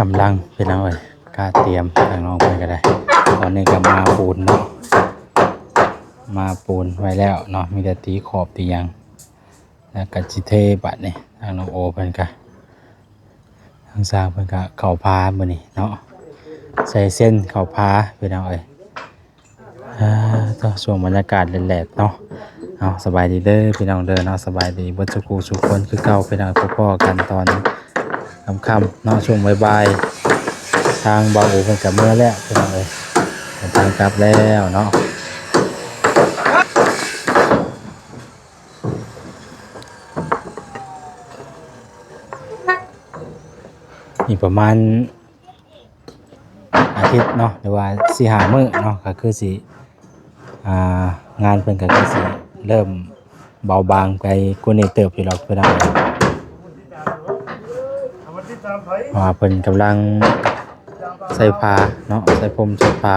กำลังเป็นเอาไว้กาเตรียมทางน้องเพิ่นก็ได้ตอนนี้ก็มาปูนเนาะมาปูนไว้แล้วเนาะมีแต่ตีขอบตีหยังแล้วก็สิเทบัดนี่ทางน้องโอเพิ่นก็ทางสร้างเพิ่นก็เข้าพามื้อนี้เนาะใส่เส้นเข้าพาเป็นเอาไว้ต่อช่วงบรรยากาศแหลกๆเนาะเอาสบายดีเด้อพี่น้องเด้อเนาะสบายดีเบิดทุกคู่ทุกคนคือเก่าพี่น้องพ่อๆกันตอนค่ำๆเนาะช่วงบ่ายๆทางเบาโอเพิ่นก็เมื่อแล้วพี่น้องเอ้ยทางกลับแล้วเนาะอีกประมาณอาทิตย์เนาะหรือว่า4-5 มื้อเนาะก็คือสิงานเพิ่นก็คือสิเริ่มเบาบางไปกว่านี้เติบอยู่หรอกเพิ่นเอาว่าเพิ่นกำลังใส่ผ้าเนาะใส่ผมใส่ผ้า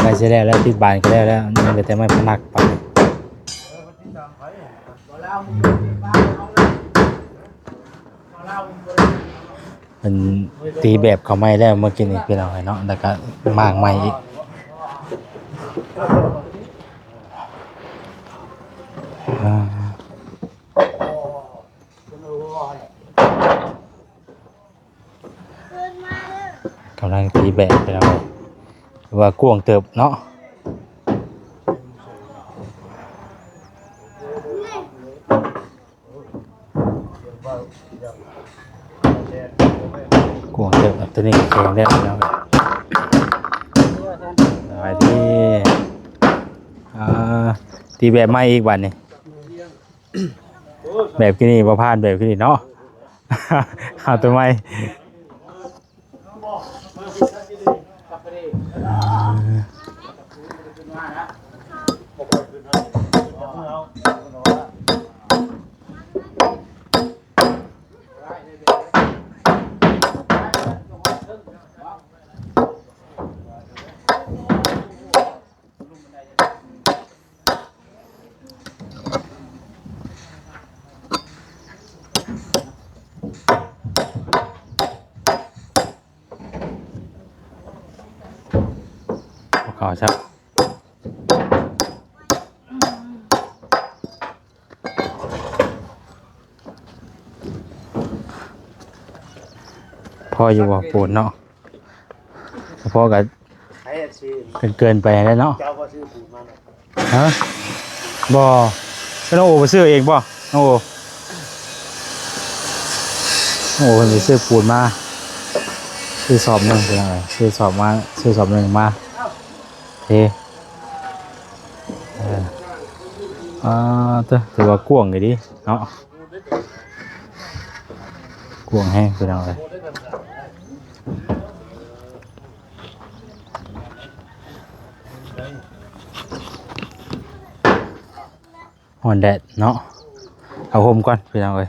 ใกล้สิแล้วติดบานก็แล้วยังเหลือแต่ไม้พนักไปเป็นตีแบบเขาไม่แล้วเมื่อกี้นี่พี่น้องเนาะแล้วก็มากใหม่อีกกำลังตีแบบไปแล้วว่ากวงเติบเนาะกวงเติบตัวนี้แข็งแล้วเนาะไปที่ตีแบบใหม่อีกวันนี้แบบที่นี่บ่พลาดแบบที่นี่เนาะเอาตัวใหม่ขอครับพ่ออยู่ว่าปูนเนาะพ่อก็เกินไปแล้วเนาะฮะบ่น้องโอไปซื้อเองบ่น้องโอไปซื้อปูนมาซื้อสอบหนึ่งเป็นอะไรซื้อสอบหนึ่งมาเฮ้ถือว่ากวงเลยดิเนาะกวงแห้งเป็นอะไรหอนแดดเนาะเอาห่มก่อนเป็นอะไร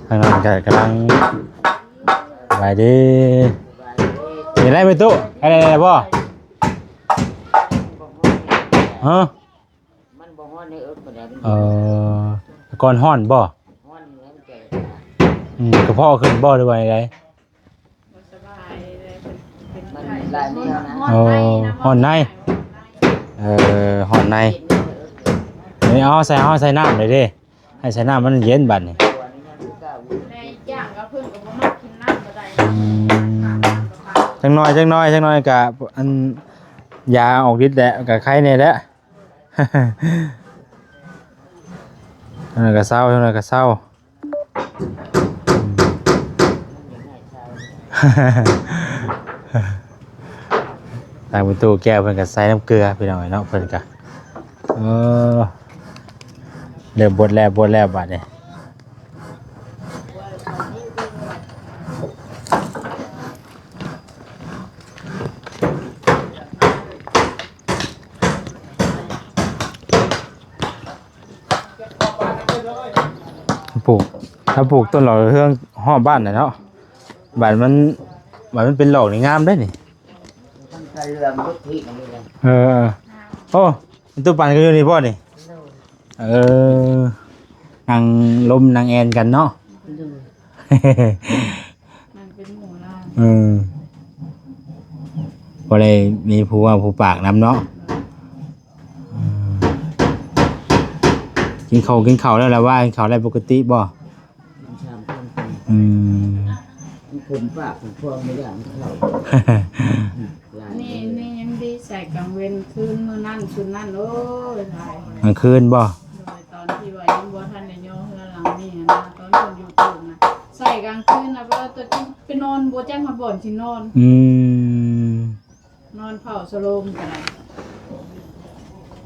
ทางนั้นกำลังไปดิเห็นอะไรไปตู้อะไรบ่ฮะมันบ่ฮ้อนในเอิ้นบ่ได้ก่อนฮ้อนบ่ฮ้อนแล้วแก่กระเพาะขึ้นบ่หรือว่าอะไรสบายเลยมันหลายแนวนะฮ้อนในฮ้อนในนี่เอาใส่น้ำเลยดิให้ใส่น้ำมันเย็นบัดนี่จังน้อยกับอันยาออกฤทธิ์แหละกับไข้เนี่ยแหละจังน้อยกับเศร้าทางประตูแก้วเพิ่นกับใส่น้ำเกลือไปหน่อยเนาะเพิ่นกับเริ่มบดแล้วบัดนี้ถ้าปลูกต้นหล่อเรื่องห่อบ้านน่ะเนาะบ้านมันเป็นหล่อนี่งามได้นี่โอ้ตัวปั่นก็อยู่นี่พ่อนี่ นางลมนางแอนกันเนาะ โดย มันเป็นหมู่ล่าง บ่ได้มีผู้ว่าผู้ปากนำเนาะกินข้าวแล้วล่ะว่ากินข้าวได้ปกติบ่ ชามคนคน อืม ผมปากผมพวงไม่ได้เข้าหลาย นี่ยังดีใส่กลางเว้นคืนมื้อนั้นชุดนั้นโอ้ยหลาย กลางคืนบ่ โดยตอนที่ว่ายังบ่ทันได้ย่อเฮือหลังนี่นะตอนคนอยู่ตูนะใส่กลางคืนนะว่าตัวที่ไปนอนบ่แจ้งมาบ่อนสินอน อืม นอนเผาสโลมกันน่ะ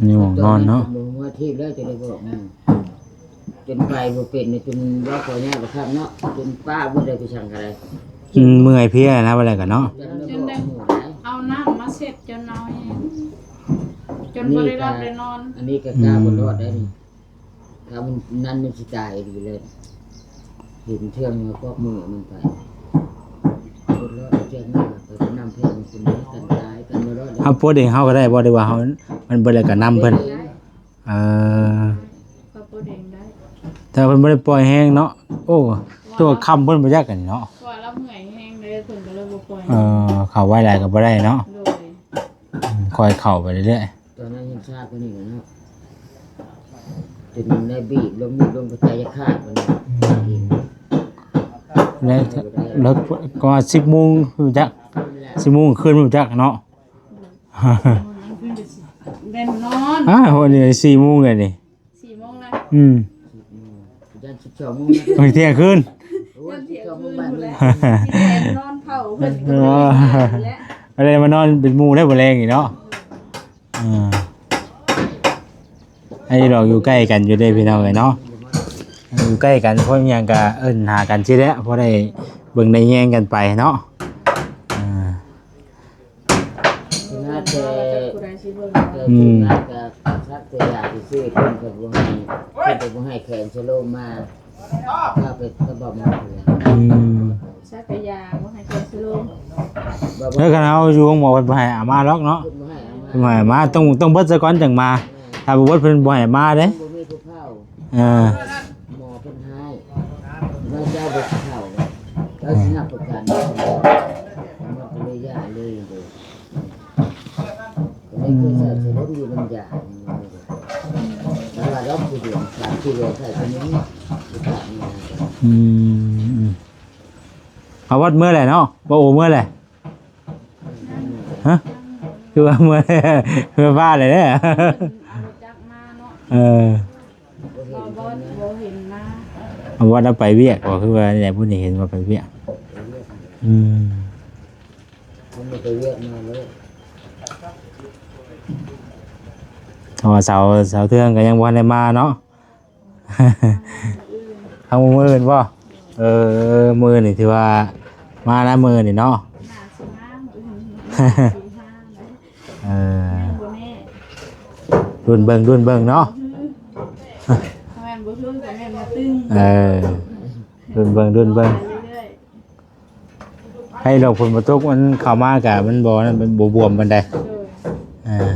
นี่หมองนอนเนาะ ลงว่าที่แล้วจะได้บอกจนไปบ่เป็นจนว่าขอเนี่ยประทับเนาะจนป้าบ่ได้ไปสั่งอะไร เมื่อยเพลียนะว่าอะไรกันเนาะ จนได้บอกหมู่ได้ เอาน้ำมาเสร็จจนน้อยจนบ่ได้รับได้นอน อันนี้ก็กล้าบนรอดได้นี่ถ้ามันนั่นมันสิตายดีเลยเห็นเทื่องมาพวกมือมันไปบนรอดเทื่องนี่ไปนำเพลงคนนี้กันตายกันบนรอด เฮาปวดเองเฮาก็ได้บ่ได้ว่าเฮามันบ่ได้ก็นำเพิ่นเออ ก็บ่เด้งได้ แต่เพิ่นบ่ได้ปล่อยแห้งเนาะโอ้ตัวค่ำเพิ่นบ่ยักกันเนาะ ว่าเราเมื่อยแห้งเลยเพิ่นก็เลยบ่ปล่อย เข้าไว้หลายก็บ่ได้เนาะ โดย คอยเข้าไปเรื่อย ตอนนั้นยังทราบกันนี่เนาะจนมันได้บีบลงมีดลงกระจายขาดมัน ๆแล้วก็10:00 นจัก10:00 นคืนบ่จักเนาะ เล่นนอน วันนี้4:00 นเลยนี่ 4:00 นแล้ว ยัน12 โมง โอ้ยเที่ยงคืน โอ้ย12 โมงบ่ายโมง ที่แอนนอนเผาเพิ่นก็เลยและ อะไรมานอนเป็นหมู่ได้บ่แรงอีกเนาะไอ้ดอกอยู่ใกล้กันอยู่ได้พี่น้องเอ้ยเนาะอยู่ใกล้กันเพราะหยังก็เอิ้นหากันสิแหละเพราะได้เบิ่งได้แย่งกันไปเนาะ น่าจะ ผู้ใดสิเบิ่ง น่าจะชักตัวอย่างที่ซื้อเพิ่นก็บ่ให้เพิ่นก็บ่ให้แขนชะโลมมาถ้าไปก็บอกมาเลย ชักกะยาบ่ให้เกินสโลม แล้วกันเอาอยู่ของหมอเพิ่นบ่ให้อามาหรอกเนาะ เพิ่นบ่ให้เอา เพิ่นบ่ให้มาต้องเบิดซะก่อนจังมาถ้าบ่เบิดเพิ่นบ่ให้มาเด้ บ่มีผู้เฒ่า เออ หมอเพิ่นให้ว่าเจ้าบ่เฒ่าแล้วสินับประกันมันก็เลยยาเลยเด้อก็เลยคือใส่สลบอยู่บนยาแต่ว่าเราผู้เดียว3 4เดือนใส่ตัวนี้ผู้เฒ่านี่นะ เอาวัดเมื่อไหร่เนาะบ่โอเมื่อไหร่ฮะคือว่าเมื่อเมื่อบ้านเลยเด้อ เอารถจักรมาเนาะ เออ บ่เห็นนะ เอาวัดเอาไปเวียกบ่คือว่าไหนผู้นี้เห็นว่าไปเวียก มันไม่ไปเวียดมาเลย เพราะว่าเสาเทืองก็ยังบ่ทันได้มาเนาะ ทางมื้ออื่นบ่มื้อนี่ถือว่ามาแล้วมื้อนี่เนาะ หน้าสิมา4-5ได้ เออ บ่แน่ รุ่นเบิ่งเนาะ แม่นบ่คือก็แม่นมาตึง เออรุ่นเบิ่ง เรื่อย ให้ดอกผลบ่ตกมันเข้ามากะมันบ่นั่นมันบ่บวมปานใด ๆโดย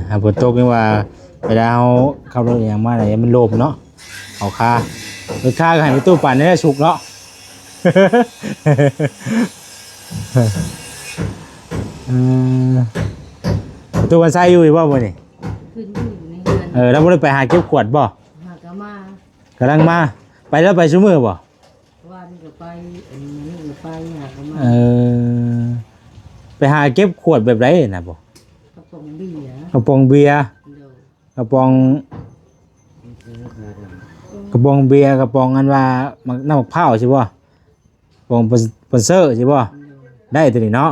หาฝนตกนี่ว่าเวลาเฮาขับรถอย่างมาไหนมันโลภเนาะเอาค่ารถค่าก็ให้ไปตู้ปั่นนี่แหละสุกเนาะ ตู้มันใส่อยู่อีกบ่มื้อนี่ ขึ้นอยู่ในเรือน แล้วบ่ได้ไปหาเก็บขวดบ่ หากมาก ำลังมาไปแล้วไปซุมื้อบ่ ว่านี่ก็ไปอันนี้ก็ไปหากมา ไปหาเก็บขวดแบบไรน่ะบ่ กระป๋องเบียร์ กระป๋องเบียร์ เดี๋ยว กระป๋อง ราคาดัง กระป๋องเบียร์กระป๋องอันว่าน้ำมะพร้าวใช่บ่กระป๋องสปอนเซอร์ใช่บ่ได้ตัวนี้เนาะ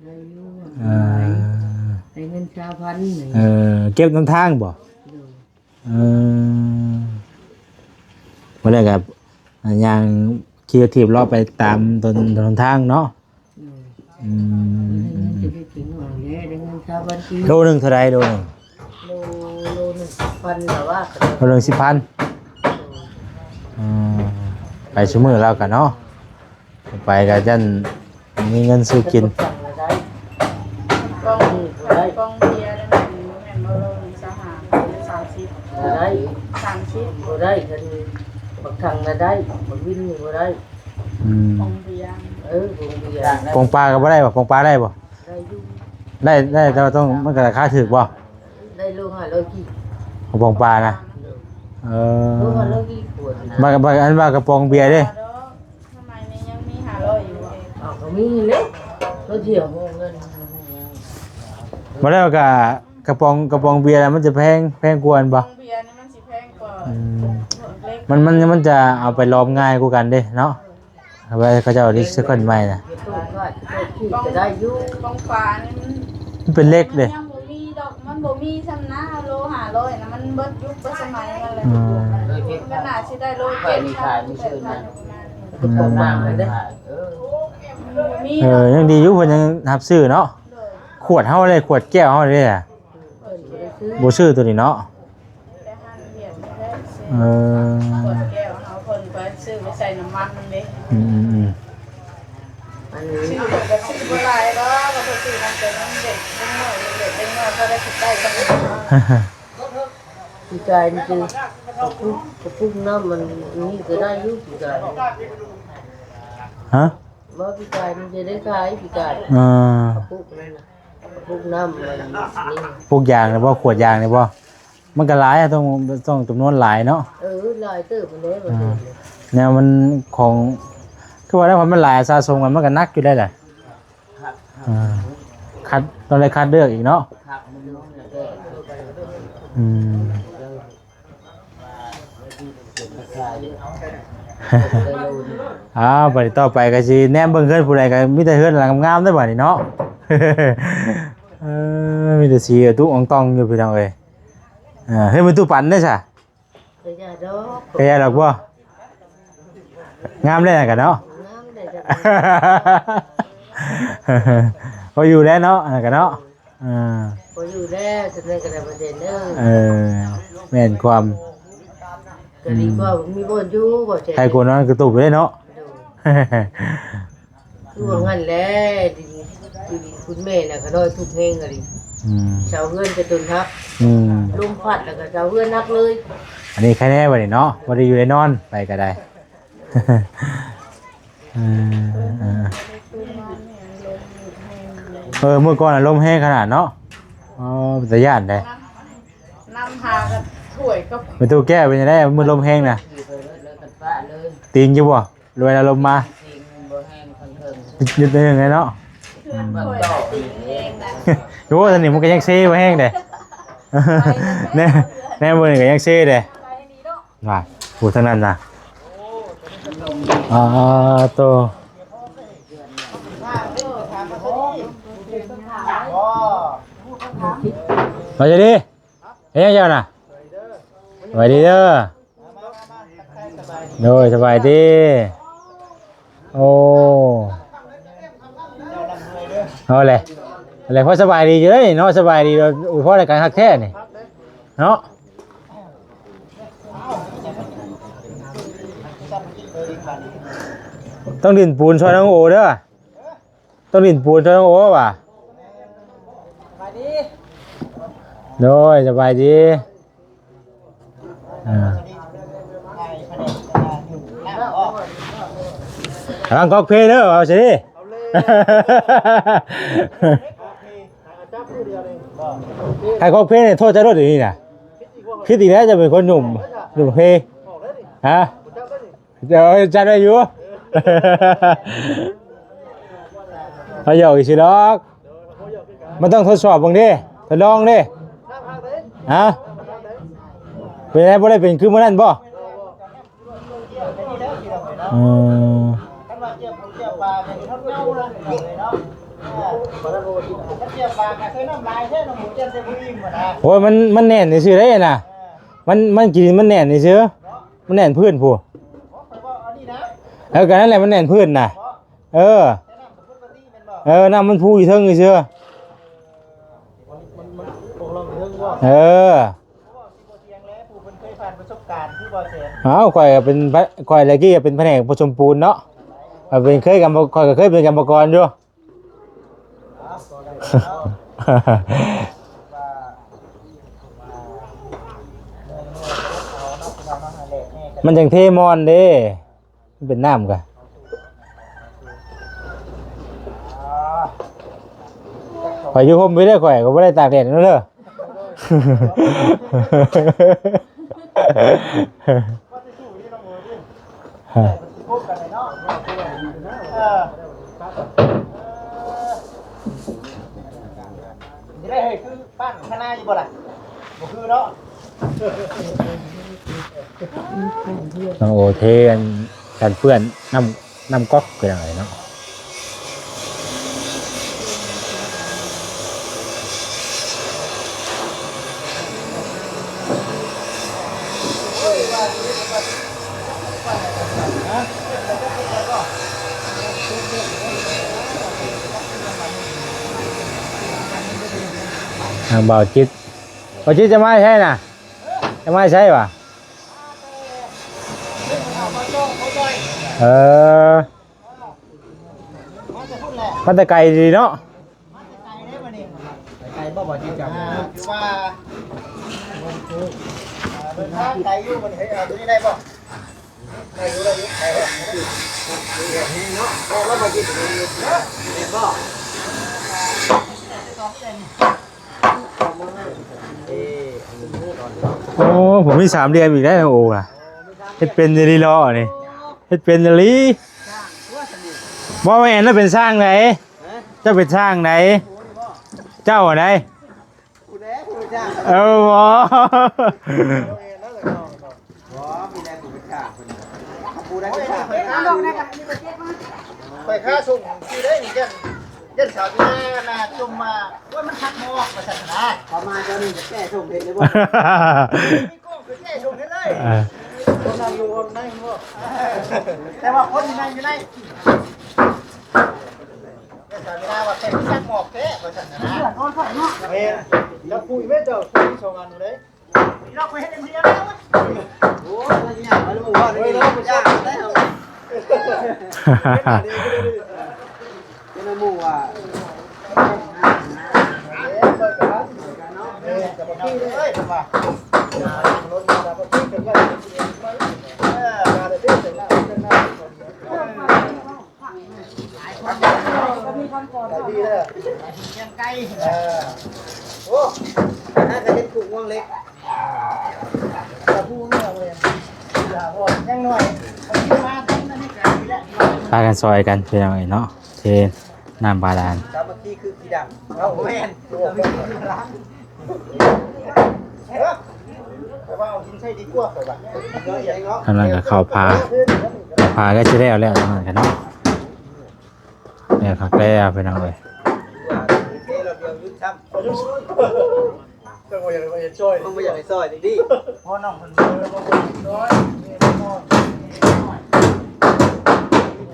ได้อยู่ เออ ได้เงิน1,000นี่ เก็บน้ำทางบ่ เดี๋ยว บ่ได้กับอย่างขี่รถถีบรอบไปตามถนนทางเนาะ เดี๋ยวได้เงินจะได้ถึงหน่อยได้เงิน1,000กี่ โลนึงเท่าไรโลนึง โลนึง1,000แต่ว่า โลนึง10,000ไปซุมื้อแล้วกันเนาะไปก็จั่นมีเงินซื้อกิน สั่งมาได้ กองเบียร์ได้แม่นบ่ลงสหา30 ได้ 30 บ่ได้กัน บางครั้งก็ได้บางวินก็ได้ ปองเบียง วงเบียร์ ปองปลาก็บ่ได้บ่ปองปลาได้บ่ ได้อยู่ ได้แต่ว่าต้องมันก็ราคาถูกบ่ ได้ลูก500กี่ ของปองปลานะลูก500กี่ขวดนะ บางอันว่ากระป๋องเบียร์เด้ ทำไมนี่ยังมี500อยู่ ก็มีเล็กเราเที่ยวเงิน บ่แล้วก็กระป๋องเบียร์น่ะมันจะแพงกว่าอัน ป บ่ องเบียร์นี่มันสิแพงกว่าเล็ก มันจะเอาไปล้อมง่ายกว่ากันเด้เนาะเอาไว้เขาจะเอารีไซเคิลใหม่น่ะ จะได้อยู่ ปองฟ้านี่มัน มันเป็นเล็กเด้ ยังบ่มีดอกมันบ่มีซ้ำนะโล500นะมันเบิดยุคเบิดสมัยนั่นแหละมันน่าสิได้โล7,000 ก็ต้องนั่งเลยเด้มี ยังดีอยู่เพิ่นยังรับซื้อเนาะขวดเฮาเลยขวดแก้วเฮาเลยอ่ะบ่ซื้อตัวนี้เนาะ แต่หันเบียดไม่ได้ซื้อ เออ ขวดแก้วเอาเพิ่นไปซื้อไปใส่น้ำมันนั่นเด้ อืม อันนี้ ซื้อแบบซื้อบ่หลายแล้วก็ไปซื้อมันเป็นน้ำเด็กเด็กน้อยเด็กก็ได้คิดได้กัน พี่กายนี่คือกระปุกน้ำมันนี่ก็ได้อยู่พี่กาย ฮะ ว่าพี่กายนี่จะได้ขายพี่กาย เออก ระปุกนั่นน่ะกระปุกน้ำมันนี่ พวกยางเนี่ยบ่ขวดยางเนี่ยบ่มันก็หลายอะต้องจำนวนหลายเนาะ ลายเติบมันเลยมัน แนวมันของคือว่าแล้วมันหลายสะสมกันมันก็หนักอยู่ได้แหละคัดต้องได้คัดเลือกอีกเนาะ ผักมันน้องแล้วก็ อืม บัดนี้ต่อไปก็สิแนมเบิ่งเฮือนผู้ใดก็มีแต่เฮือนหลังงามๆได้อบัดนี้เนาะ มีแต่สีตู้อ่องตองอยู่พี่น้องเอ้ยเฮ้ยมันตู้ปันได้ซะ กระยาดอก แกดอกบ่งามเลยน่ะกันเนาะ น้ำได้จ้ะ พออยู่แล้วเนาะอันนั้นกันเนาะอ่า พออยู่แล้วจะได้กระดาษประเด็นเด้อ แม่นความ ก็ดีกว่ามีบ่อยู่บ่ใช่ ใครคนนั้นคือตุบเลยเนาะ คือว่างั้นแหละดีคุณแม่น่ะก็น้อยทุกเพลงก็ดี อืม ชาวเฮือนจะตุนทับ อืม ลมพัดแล้วก็ชาวเฮือนนักเลย อันนี้แค่แน่บัดนี้เนาะบ่ได้อยู่ได้นอนไปก็ได้ เมื่อก่อนลมแห้งขนาดเนาะแต่ย่านได้ น้ำพากันถ้วยก็ เป็นตัวแก้เป็นยังไงมือลมแห้งน่ะ ขี่ไปเลยกันป้าเลย ติงอยู่บ่รวยแล้วลมมา สิงบ่แห้งคันเทิง หยุดได้ยังไงเนาะ เพื่อนถ้วยติงเองนะ โอ้ตอนนี้มันก็ยังเซ่บ่แห้งเด้ แน่มื้อนี้ก็ยังเซ่เด้ว่าผู้เท่านั้นน่ะโตมาจะดีเฮ้ยเจ้าน่ะสบายดีเด้อโดยสบายดีโอ้เอาเลยอะไรเพราะสบายดีอยู่เลยเนาะสบายดีเราเพราะอะไรการฮักแท้นี่เนาะต้องดินปูนช่วยน้องโอเด้อต้องดินปูนช่วยน้องโอว่ะโดยสบายดีกำลังก๊อกเพลเด้อเอาสิใครก๊อกเพลเนี่ยโทษจะรถอย่างนี้นะคิดอีกแล้วจะเป็นคนหนุ่มเพลฮะเดี๋ยวจัดไปอยู่เขาหยอกอีกสิดอกมันต้องทดสอบบ้างดิทดลองดิฮะเป็นไงบ่ได้เป็นคือเมื่อนั้นบ่โอ้ยมันแน่นนี่ซื่อได้น่ะมันกินมันแน่นนี่ซื่อมันแน่นพื้นผู้กันนั่นแหละมันแน่นพื้นน่ะน้ำมันพูอยู่เทิงนี่ซื่อข่อยเป็นข่อยอะไรกี้เป็นแผนกผสมปูนเนาะเป็นเคยกันข่อยก็เคยเป็นกรรมกรอยู่ มันจังเทมอนเด้มันเป็นน้ำกะข่อยอยู่ห่มไปเด้อข่อยก็บ่ได้ตากแดดนั่นเด้อ จะได้เฮ้ยคือบ้านข้างหน้าอยู่บ่ล่ะบ่คือเนาะ น้องโอเทกันเพื่อนน้ำก๊อกคืออะไรเนาะทางบ่าวจิตจะไม่ใช่น่ะจะไม่ใช่ป่ะเออมันแต่ไก่ดีเนาะ ไก่บ่บ่จริงจังคือว่าเดินทางไกลอยู่มันเฮ้ยตัวนี้ได้บ่ได้อยู่ได้บ่เนาะแล้วบ่จริงได้บ่โอ้ผมมี3 เดือนอีกได้โอ้ล่ะเฮ็ดเป็นดีล้อนี่เฮ็ดเป็นดีบ่แม่นแล้วเป็นสร้างไหนเจ้าเป็นสร้างไหนเจ้าไหนเออบ่ ไปค่าส่งที่ได้นี่ยันสาวที่หน้าจมมาว่ามันทักหมอกมาสั่นนะประมาณเจ้านี่จะแก้ส่งเห็นเลยบ่มีกล้องคือแก้ส่งเห็นเลยคนนั่งอยู่คนนั่งบ่แต่ว่าคนนั่งอยู่ไหนยันสาวที่หน้าว่าแค่ทักหมอกแค่มาสั่นนะนอนฝันเนาะเฮ้ยแล้วคุยไม่เจอคุย2 อันเลยเราคุยให้เต็มที่แล้วโอ้ยมันยากแล้วมึงว่านี่เราไม่ยากได้เอาเป็นหมู่อ่ะดีเลยยังไกลโอ้น่าจะเห็นกลุ่มว่างเล็กแต่ผู้ไม่เอาเลยยังหน่อยมาตั้งนั่นนี่กันนี่แหละ พากันซอยกันเป็นยังไงเนาะเทน้ำบาดาล สามัคคีคือกี่ดังเอาแม่นแต่ว่าเอากินใช่ดีกว่าไปบ้าง กำลังกับข้าวพาก็จะได้เอาแล้วทั้งนั้นกันเนาะเนี่ยคักแล้วเป็นยังไง เราเดียวยุดช้ำก็ไม่อยากให้ช่วยไม่อยากให้ซอยดิพ่อน้องคนเดียว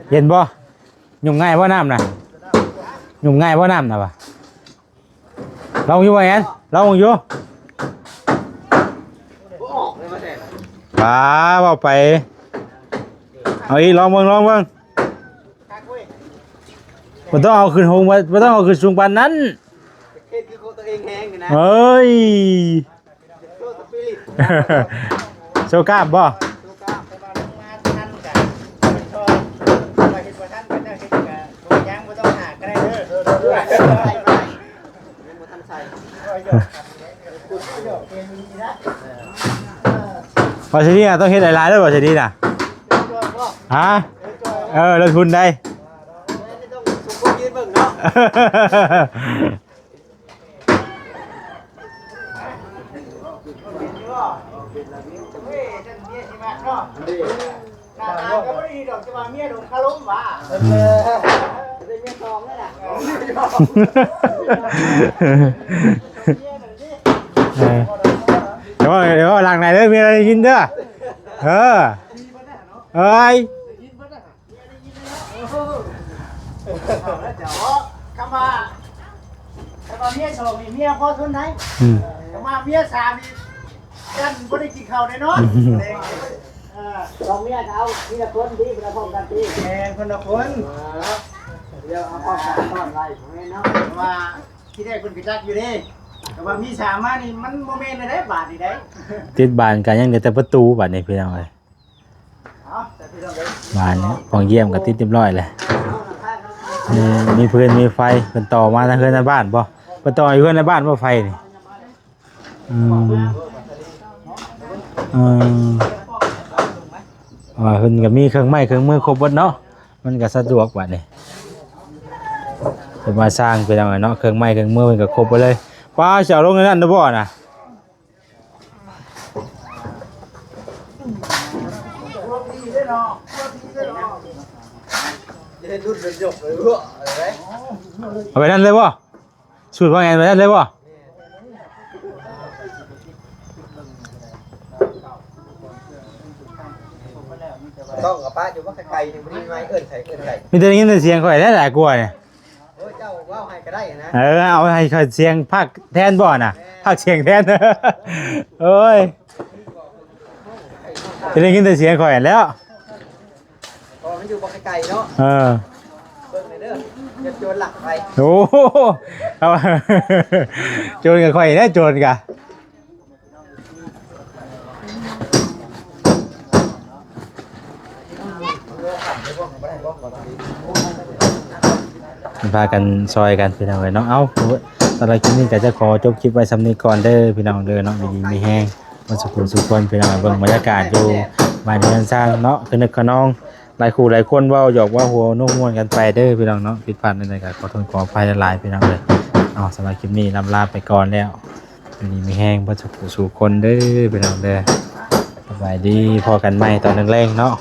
เย็นบ่ยุ่งง่ายบ่น้ำน่ะยุ่งง่ายบ่น้ำน่ะวะลองอยู่ว่าแอนลองอยู่ป้าเอาไปเอาอีกลองเบิ่งบ่ต้องเอาขึ้นหงบ่ต้องเอาขึ้นสูงปานนั้นเฮ้ยโชว์กล้ามบ่ พอสินี่ต้องเฮ็ดหลายๆด้วยพอสินี่น่ะฮะลงทุนได้เดี๋ยวหลังไหนเด้อมีอะไรกินเด้อเอ้ยคำว่าเมียสองนี่เมียพ่อทุนไหนคำว่าเมียสามนี่กันบ่ได้กินข้าวแน่นอนสองเมียเอาทีละคนที่เป็นพ่อกันที่แม่คนละคนเดี๋ยวเอาพ่อกันต้อนไล่เนาะว่าที่ได้คุณกระจักอยู่นี่แต่ว่ามีสามมานี่มันโมเมนต์เลยได้บาทนี่ได้ ติดบานกันยังเหลือแต่ประตูบาดนี้พี่น้องเอ้ย บ้านเนี่ยของเยี่ยมก็ติดเรียบร้อยเลยมีพื้นมีไฟเพิ่นต่อมาทางเฮือนในบ้านบ่เพิ่นต่ออยู่เฮือนในบ้านบ่ไฟนี่อืมว่าเพิ่นก็มีเครื่องไม้เครื่องมือครบหมดเนาะมันก็สะดวกบัดนี้เพิ่นมาสร้างไปแล้วเนาะเครื่องไม้เครื่องมือเพิ่นก็ครบไปเลยป้าสิเอาลงในนั้นเด้อบ่น่ะเอาไปนั่นเลยบ่สูตรว่าไงไปนั่นเลยบ่ ต้องกับป้าอยู่ว่าไกลๆนี่บ่ได้ไม้เอิ้นใส่ มีแต่ได้ยินแต่เสียงข่อยได้หลายกว่าเนี่ย โอ้ยเจ้าว้าวให้ก็ได้นะ เอาให้ข่อยเสียงภาคแทนบ่น่ะภาคเสียงแทน โอ้ยจะได้ยินแต่เสียงข่อยแล้ว พอมันอยู่บ่ไกลๆเนาะ เออ เบิ่งเลยเด้ออย่าโจรหลักไป โอ้โหเอา โจรกับข่อยได้โจรกะพากันซอยกันพี่น้องเอ้ยเนาะตอนแรกคลิปนี้ก็จะขอจบคลิปไว้สำนี้ก่อนเด้อพี่น้องเด้อเนาะมีดีมีแห้งมาสุขสุขคนพี่น้องเบิ่งบรรยากาศอยู่บ้านเรือนสร้างเนาะคือนึกขนองหลายคู่หลายคนเว้าหยอกว่าหัวนุ่มม่วนกันไปเด้อพี่น้องเนาะผิดพลาดใดๆก็ขอโทษขออภัยหลายๆพี่น้องเลยสำหรับคลิปนี้ลาไปก่อนแล้วมีดีมีแห้งมาสุขสุขคนเด้อพี่น้องเด้อสบายดีพอกันใหม่ตอนแรงๆเนาะ